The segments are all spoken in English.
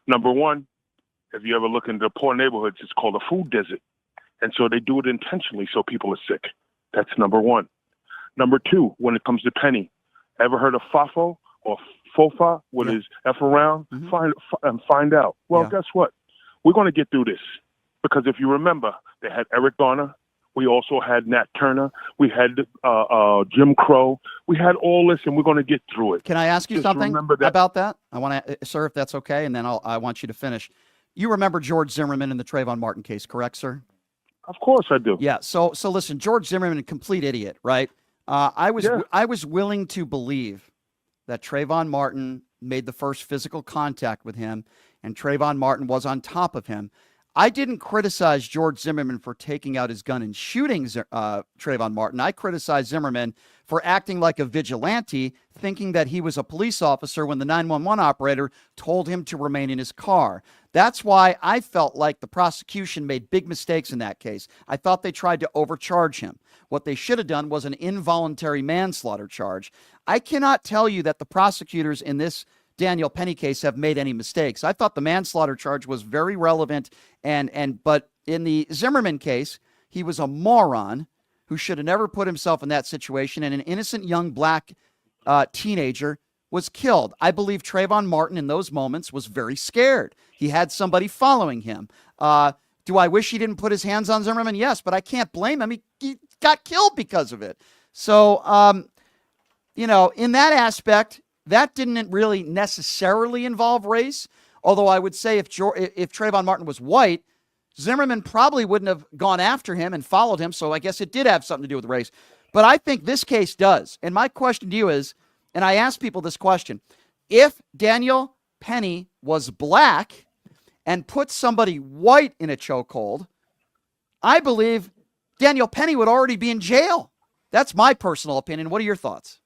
Number one, if you ever look into poor neighborhoods, it's called a food desert. And so they do it intentionally so people are sick. That's number one. Number two, when it comes to Penny, ever heard of FAFO or FOFA with his F around? Find out. Well, guess what? We're going to get through this. Because if you remember, they had Eric Garner. We also had Nat Turner. We had Jim Crow. We had all this, and we're going to get through it. Can I ask you something about that? I want to, sir, if that's okay, and then I want you to finish. You remember George Zimmerman in the Trayvon Martin case, correct, sir? Of course I do. Yeah. So listen, George Zimmerman, complete idiot, right? I was willing to believe that Trayvon Martin made the first physical contact with him, and Trayvon Martin was on top of him. I didn't criticize George Zimmerman for taking out his gun and shooting Trayvon Martin. I criticized Zimmerman for acting like a vigilante, thinking that he was a police officer when the 911 operator told him to remain in his car. That's why I felt like the prosecution made big mistakes in that case. I thought they tried to overcharge him. What they should have done was an involuntary manslaughter charge. I cannot tell you that the prosecutors in this Daniel Penny case have made any mistakes. I thought the manslaughter charge was very relevant, but in the Zimmerman case, he was a moron who should have never put himself in that situation, and an innocent young black teenager was killed. I believe Trayvon Martin in those moments was very scared. He had somebody following him. Do I wish he didn't put his hands on Zimmerman? Yes, but I can't blame him. He got killed because of it. So, in that aspect, that didn't really necessarily involve race, although I would say if Trayvon Martin was white, Zimmerman probably wouldn't have gone after him and followed him, so I guess it did have something to do with race. But I think this case does. And my question to you is, and I ask people this question, if Daniel Penny was black and put somebody white in a chokehold, I believe Daniel Penny would already be in jail. That's my personal opinion. What are your thoughts?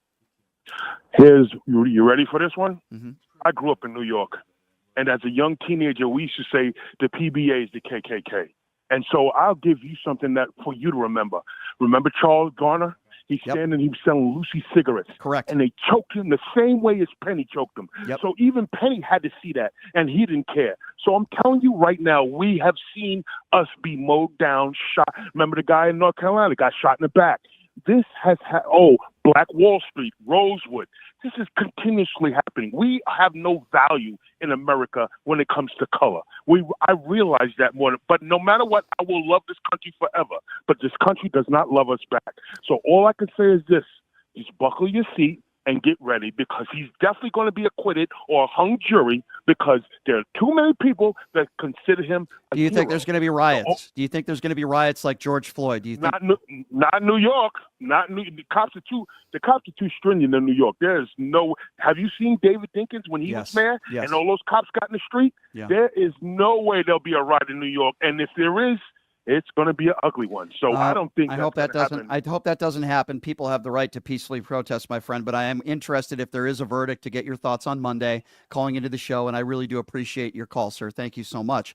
You ready for this one? Mm-hmm. I grew up in New York, and as a young teenager, we used to say the PBA is the KKK. And so I'll give you something that for you to remember. Remember Charles Garner? He's standing, he was selling Lucy cigarettes. Correct. And they choked him the same way as Penny choked him. Yep. So even Penny had to see that, and he didn't care. So I'm telling you right now, we have seen us be mowed down, shot. Remember the guy in North Carolina got shot in the back. This has Black Wall Street, Rosewood. This is continuously happening. We have no value in America when it comes to color. I realize that more. But no matter what, I will love this country forever. But this country does not love us back. So all I can say is this: just buckle your seat and get ready, because he's definitely going to be acquitted or a hung jury, because there are too many people that consider him a Do you hero. think there's going to be riots? Do you think there's going to be riots like George Floyd? Do you think? Not New York. The cops are too stringent in New York. There's no. Have you seen David Dinkins when he was mayor and all those cops got in the street? Yeah. There is no way there'll be a riot in New York, and if there is, it's going to be an ugly one. So I don't think. I hope that doesn't happen. People have the right to peacefully protest, my friend. But I am interested, if there is a verdict, to get your thoughts on Monday. Calling into the show, and I really do appreciate your call, sir. Thank you so much.